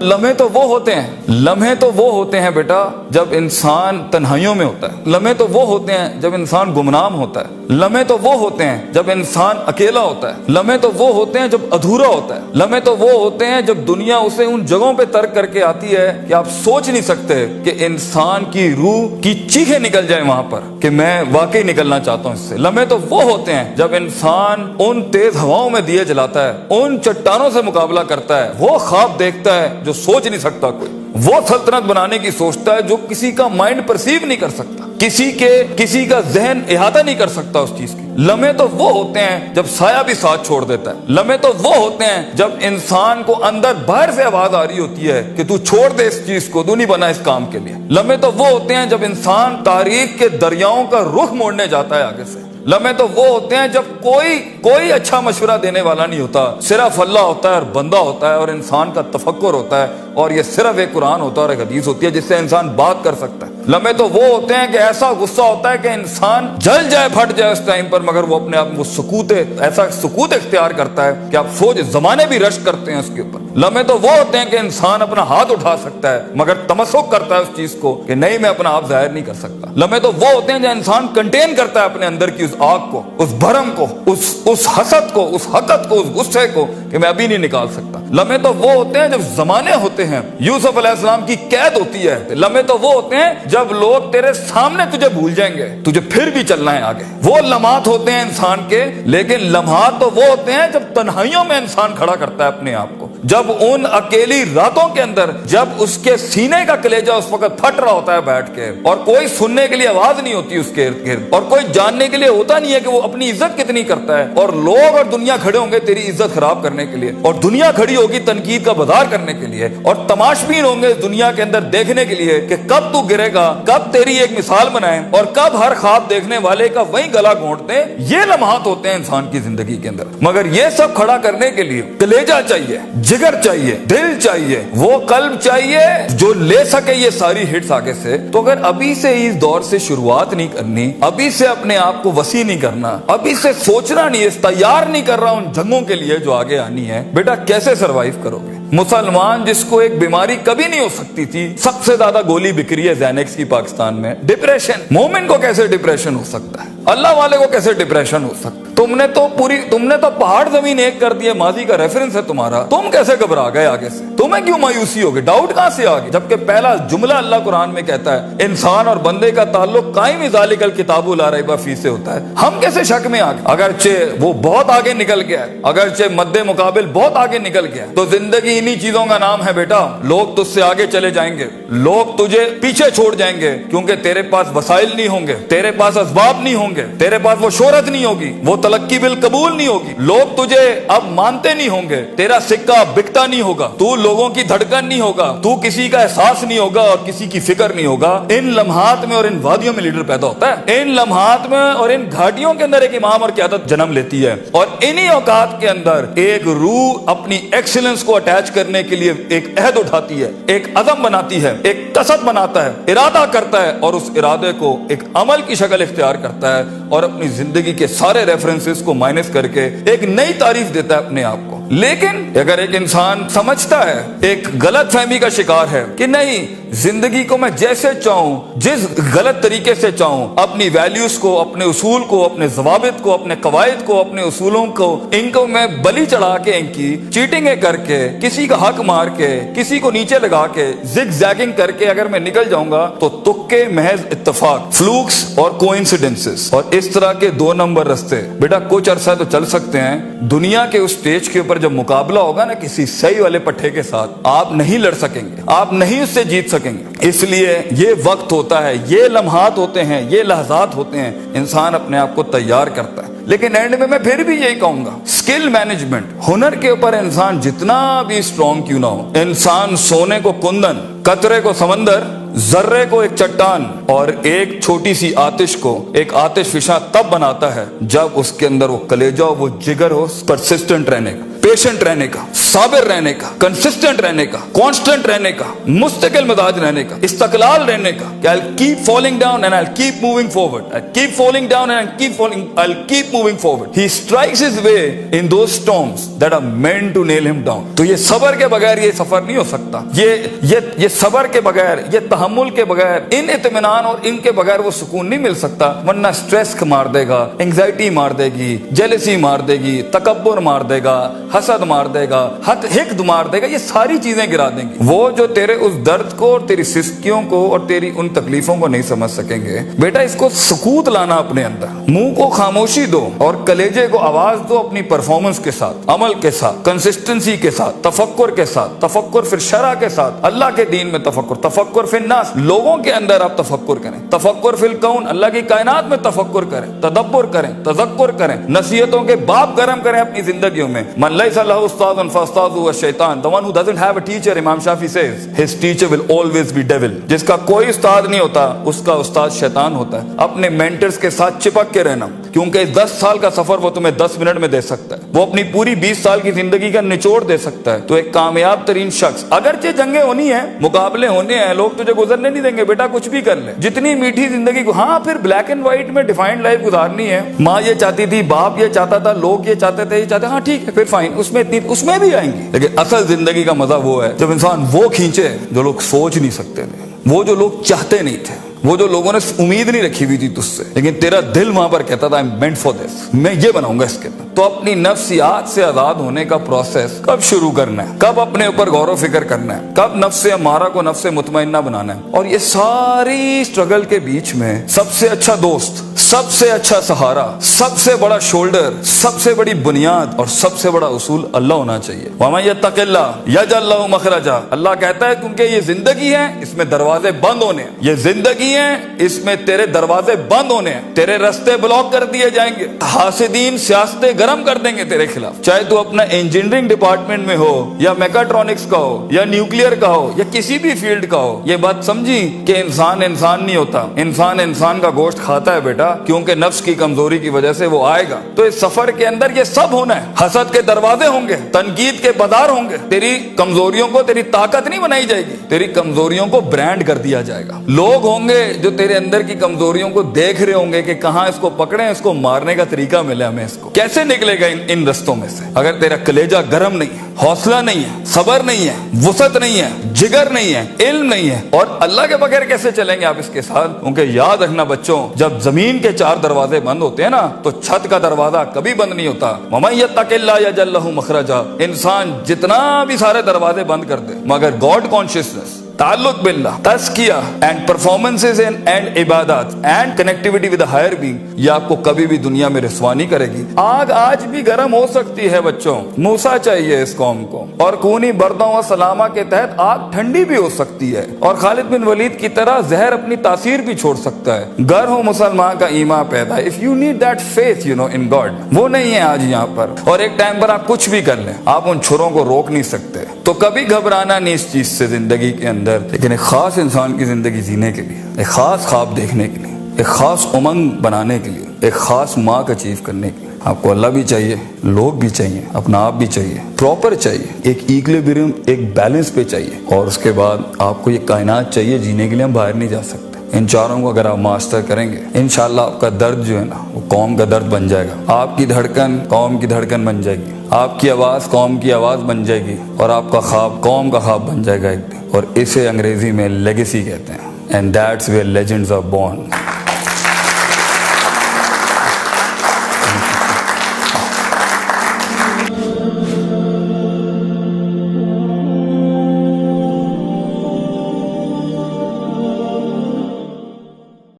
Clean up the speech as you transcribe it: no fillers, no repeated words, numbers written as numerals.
लम्हे तो वो होते हैं बेटा जब इंसान तन्हाइयों में होता है, लम्हे तो वो होते हैं जब इंसान गुमनाम होता है, लम्हे तो वो होते हैं जब इंसान अकेला होता है, लम्हे तो वो होते हैं जब अधूरा होता है, लम्हे तो वो होते हैं जब दुनिया उसे उन जगहों पे तर्क करके आती है कि आप सोच नहीं सकते कि इंसान की रूह की चीखें निकल जाए वहां पर कि मैं वाकई निकलना चाहता हूं इससे। लम्हे तो वो होते हैं जब इंसान उन तेज हवाओं में दिए जलाता है, उन चट्टानों से मुकाबला करता है, वो ख्वाब देखता है जो सोच नहीं सकता कोई, वो सल्तनत बनाने की सोचता है जो किसी का माइंड परसीव नहीं कर सकता, किसी का जहन इहाता नहीं कर सकता उस चीज की। लम्हे तो वो होते हैं जब साया भी साथ छोड़ देता है, लम्हे तो वो होते हैं जब इंसान को अंदर बाहर से आवाज आ रही होती है कि तू छोड़ दे इस चीज को, तू नहीं बना इस काम के लिए। लम्हे तो वो होते हैं जब इंसान तारीख के दरियाओं का रुख मोड़ने जाता है आगे से। लम्हे तो वो होते हैं जब कोई अच्छा मशवरा देने वाला नहीं होता, सिर्फ अल्लाह होता है और बंदा होता है और इंसान का तफक्कुर होता है, और ये सिर्फ एक कुरान होता है और एक हदीस होती है जिससे इंसान बात कर सकता है। लम्हे तो वो होते हैं कि ऐसा गुस्सा होता है कि इंसान जल जाए, फट जाए उस टाइम पर, मगर वो अपने आप वो ऐसा सुकूत इख्तियार करता है कि आप सोच जमाने भी रश करते हैं उसके ऊपर। लम्हे तो वो होते हैं कि इंसान अपना हाथ उठा सकता है मगर तमस्सुक करता है उस चीज को कि नहीं, मैं अपना आप जाहिर नहीं कर सकता। लम्हे तो वो होते हैं जब इंसान कंटेन करता है अपने अंदर की उस आग को, उस भरम को, उस हसद को, उस हकत को, उस गुस्से को कि मैं अभी नहीं निकाल सकता। लम्हे तो वो होते हैं जब जमाने होते हैं, यूसुफ अलैहिस्सलाम की कैद होती है। लम्हे तो वो होते हैं जब लोग तेरे सामने तुझे भूल जाएंगे, तुझे फिर भी चलना है आगे। वो लम्हात होते हैं इंसान के, लेकिन लम्हात तो वो होते हैं जब तन्हाइयों में इंसान खड़ा करता है अपने आप को, जब उन अकेली रातों के अंदर, जब उसके सीने का कलेजा उस वक्त फट रहा होता है बैठ के, और कोई सुनने के लिए आवाज नहीं होती उसके इर्द गिर्द, और कोई जानने के लिए होता नहीं है कि वो अपनी इज्जत कितनी करता है, और लोग और दुनिया खड़े होंगे तेरी इज्जत खराब करने के लिए, और दुनिया खड़ी होगी तनकीद का बाजार करने के लिए, और तमाशबीन होंगे इस दुनिया के अंदर देखने के लिए कि कब तू गिरेगा, कब तेरी एक मिसाल बनाए, और कब हर ख्वाब देखने वाले का वही गला घोंट दे। ये लम्हात होते हैं इंसान की जिंदगी के अंदर, मगर ये सब खड़ा करने के लिए कलेजा चाहिए, जिगर चाहिए, दिल चाहिए, वो कल्ब चाहिए जो ले सके ये सारी हिट्स आगे से। तो अगर अभी से इस दौर से शुरुआत नहीं करनी, अभी से अपने आप को वसी नहीं करना, अभी से सोचना नहीं है, तैयार नहीं कर रहा उन जंगों के लिए जो आगे आनी है, बेटा कैसे सरवाइव करोगे? मुसलमान जिसको एक बीमारी कभी नहीं हो सकती थी, सबसे ज्यादा गोली बिक्री है ज़ैनेक्स की पाकिस्तान में, डिप्रेशन। मोमिन को कैसे डिप्रेशन हो सकता है? अल्लाह वाले को कैसे डिप्रेशन हो सकता है? तुमने तो पहाड़ जमीन एक कर दिया, माजी का रेफरेंस है तुम्हारा, तुम कैसे घबरा गए आगे से? तुम्हें क्यों मायूसी हो गई? डाउट कहां से आ गई? जबकि पहला जुमला अल्लाह कुरान में कहता है इंसान और बंदे का ताल्लुक कायम ज़ालिकल किताबु ला रैब फीह से होता है। हम कैसे शक में आ गए? अगरचे वो बहुत आगे निकल गया है, अगरचे मद्दे मुकाबिल बहुत आगे निकल गया, तो जिंदगी इन्हीं चीजों का नाम है बेटा। लोग तुझसे आगे चले जाएंगे, लोग तुझे पीछे छोड़ जाएंगे, क्योंकि तेरे पास वसाइल नहीं होंगे, तेरे पास असबाब नहीं होंगे, तेरे पास वो शोहरत नहीं होगी, वो तलक्की बिल कबूल नहीं होगी, लोग तुझे अब मानते नहीं होंगे, तेरा सिक्का बिकता नहीं होगा, तू लोगों की धड़कन नहीं होगा, तू किसी का एहसास नहीं होगा और किसी की फिक्र नहीं होगा। इन लम्हात में और इन वादियों में लीडर पैदा होता है, इन लम्हात में और इन घाटियों के अंदर एक इमाम और क़यादत जन्म लेती है, और इन्हीं औकात के अंदर एक रूह अपनी एक्सीलेंस को अटैच करने के लिए एक अहद उठाती है, एक अज़म बनाती है, एक कसद बनाता है, इरादा करता है, और उस इरादे को एक अमल की शक्ल इख्तियार करता है, और अपनी जिंदगी के सारे रेफरेंसेस को माइनस करके एक नई तारीफ देता है अपने आप को। लेकिन अगर एक इंसान समझता है, एक गलत फहमी का शिकार है कि नहीं, जिंदगी को मैं जैसे चाहूं, जिस गलत तरीके से चाहूं, अपनी वैल्यूज को, अपने उसूल को, अपने ज़वाबित को, अपने कवायद को, अपने उसूलों को, इनको मैं बलि चढ़ा के, इनकी चीटिंग करके, किसी का हक मार के, किसी को नीचे लगा के, जिग जैगिंग करके अगर मैं निकल जाऊंगा तो तुक्के, महज इत्तेफाक, फ्लूक्स और कोइंसिडेंसेस, और इस तरह के 2 नंबर रास्ते बेटा कुछ अरसा तो चल सकते हैं। दुनिया के उस स्टेज के ऊपर जब मुकाबला होगा ना किसी सही वाले पट्टे के साथ, आप नहीं लड़ सकेंगे, आप नहीं उससे जीत सकेंगे। इसलिए ये वक्त होता है, ये लम्हात होते हैं, ये लहजात होते हैं, इंसान अपने आप को तैयार करता है। लेकिन एंड में मैं फिर भी यही कहूंगा, स्किल मैनेजमेंट, हुनर के ऊपर इंसान जितना भी स्ट्रॉन्ग क्यों ना हो, इंसान सोने को कुंदन, कतरे को समंदर, जर्रे को एक चट्टान और एक छोटी सी आतिश को एक आतिश फिशा तब बनाता है जब उसके अंदर वो कलेजा, वो जिगर हो परसिस्टेंट रहने का। पेशेंट रहने का, साबिर रहने का, कंसिस्टेंट रहने का, कांस्टेंट रहने का, मुस्तकिल मिजाज रहने का, इस्तकलाल रहने का, कि I'll keep falling down and I'll keep moving forward. I'll keep falling down and I'll keep moving forward. He strikes his way in those storms that are meant to nail him down. तो ये सबर के बगैर ये सफर नहीं हो सकता। ये सबर के बगैर, ये तहम्मुल के बगैर, इन इत्मीनान और इनके बगैर वो सुकून नहीं मिल सकता। वरना स्ट्रेस मार देगा, एंग्जाइटी मार देगी, जेलसी मार देगी, तकब्बुर मार देगा, हसद मार देगा, हिक़्द मार देगा, ये सारी चीजें गिरा देंगी। वो जो तेरे उस दर्द को और तेरी सिस्कियों को और तेरी उन तकलीफों को नहीं समझ सकेंगे। बेटा इसको सुकूत लाना अपने अंदर, मुंह को खामोशी दो और कलेजे को आवाज दो अपनी परफॉर्मेंस के साथ, अमल के साथ, कंसिस्टेंसी के साथ, तफक्कुर के साथ, तफक्कुर फिर शरा के साथ, अल्लाह के दीन में तफक्कुर, तफक्कुर फिर नास, लोगों के अंदर आप तफक्कुर करें, तफक्कुर फिल कौन, अल्लाह की कायनात में तफक्कुर करें, तदब्बुर करें, तज़क्कुर करें, नसीहतों के बाप गरम करें अपनी जिंदगियों में। मन लैसा लहु उस्तादुन फउस्तादुहु अश-शैतान, the one who doesn't have a teacher, इमाम Shafi says, his teacher will always be devil। जिसका कोई उस्ताद नहीं होता उसका उस्ताद शैतान होता है। अपने मेंटर्स के साथ चिपक के रहना, क्योंकि इस 10 साल का सफर वो तुम्हें 10 मिनट में दे सकता है, वो अपनी पूरी 20 साल की जिंदगी का निचोड़ दे सकता है। तो एक कामयाब तरीन शख्स, अगरचे जंगे होनी है, मुकाबले होने हैं, लोग तुझे गुजरने नहीं देंगे, बेटा कुछ भी कर ले, जितनी मीठी जिंदगी को, हाँ फिर ब्लैक एंड व्हाइट में डिफाइंड लाइफ गुजारनी है। माँ ये चाहती थी, बाप ये चाहता था, लोग ये चाहते थे, ये चाहते, हाँ ठीक है फिर फाइन, उसमें भी आएंगे। लेकिन असल जिंदगी का मजा वो है जब इंसान वो खींचे जो लोग सोच नहीं सकते थे, वो जो लोग चाहते नहीं थे, वो जो लोगों ने उम्मीद नहीं रखी हुई थी तुझसे, लेकिन तेरा दिल वहां पर कहता था I am meant for this, मैं ये बनाऊंगा इसके अंदर। तो अपनी नफ्सियात से आजाद होने का प्रोसेस कब शुरू करना है, कब अपने ऊपर गौर व फिक्र करना है, कब नफ्स अमारा को नफ्स मुतमइन्ना बनाना है। और ये सारी स्ट्रगल के बीच में सबसे अच्छा दोस्त, सबसे अच्छा सहारा, सबसे बड़ा शोल्डर, सबसे बड़ी बुनियाद और सबसे बड़ा उसूल अल्लाह होना चाहिए। वमन यत्तक़िल्लाह यजअल लहु मखरजा, अल्लाह कहता है क्योंकि ये जिंदगी है, इसमें दरवाजे बंद होने हैं, ये जिंदगी है, इसमें तेरे दरवाजे बंद होने हैं, तेरे रास्ते ब्लॉक कर दिए जाएंगे, हासिदीन सियासतें गरम कर देंगे तेरे खिलाफ। चाहे तू अपना इंजीनियरिंग डिपार्टमेंट में हो या मैकाट्रॉनिक्स का हो या न्यूक्लियर का हो या किसी भी फील्ड का हो, ये बात समझी कि इंसान नहीं होता, इंसान का गोश्त खाता है बेटा, क्योंकि नफ्स की कमजोरी की वजह से वो आएगा। तो इस सफर के अंदर ये सब होना है। हसद के दरवाजे होंगे, तनकीद के बाजार होंगे, तेरी कमजोरियों को तेरी ताकत नहीं बनाई जाएगी, तेरी कमजोरियों को ब्रांड कर दिया जाएगा। लोग होंगे जो तेरे अंदर की कमजोरियों को देख रहे होंगे कि कहां इसको पकड़े, इसको मारने का तरीका मिले हमें, इसको कैसे निकलेगा इन रस्तों में से। अगर तेरा कलेजा गर्म नहीं है, हौसला नहीं है, सबर नहीं है, वुसअत नहीं है, जिगर नहीं है, इल्म नहीं है, और अल्लाह के बगैर कैसे चलेंगे आप इसके साथ। क्योंकि याद रखना बच्चों, जब जमीन के 4 दरवाजे बंद होते हैं ना, तो छत का दरवाजा कभी बंद नहीं होता। वमन यत्तक़िल्लाह यजअल लहु मखरजा, इंसान जितना भी सारे दरवाजे बंद कर दे, मगर गॉड कॉन्शियसनेस, ताल्लुक बिल्लाह, तज़किया एंड परफॉर्मेंसेस एंड इबादत and connectivity with higher being, ये आपको कभी भी दुनिया में रसवा नहीं करेगी। आग आज भी गर्म हो सकती है बच्चों, मूसा चाहिए इस कौम को, और खूनी बर्दों व सलामा के तहत आग ठंडी भी हो सकती है, और खालिद बिन वलीद की तरह जहर अपनी तासीर भी छोड़ सकता है। गर हो मुसलमान का ईमान पैदा, if you need that faith you know in God, वो नहीं है आज यहाँ पर। और एक टाइम पर आप कुछ भी कर लें, आप उन छुरों को रोक नहीं सकते। तो कभी घबराना नहीं इस चीज से जिंदगी के अंदर, लेकिन एक खास इंसान की जिंदगी जीने के लिए, एक खास ख्वाब देखने के लिए, एक खास उमंग बनाने के लिए, एक खास मार्क अचीव करने के लिए आपको अल्लाह भी चाहिए, लोग भी चाहिए, अपना आप भी चाहिए, प्रॉपर चाहिए, एक इक्विलिब्रियम, एक बैलेंस पे चाहिए, और उसके बाद आपको ये कायनात चाहिए जीने के लिए। हम बाहर नहीं जा सकते। इन चारों को अगर आप मास्टर करेंगे, इंशाल्लाह आपका दर्द जो है ना, वो कौम का दर्द बन जाएगा। आपकी धड़कन कौम की धड़कन बन जाएगी, आपकी आवाज़ कौम की आवाज़ बन जाएगी, और आपका ख्वाब कौम का ख्वाब बन जाएगा एक दिन। और इसे अंग्रेजी में लेगेसी कहते हैं, and that's where legends are born.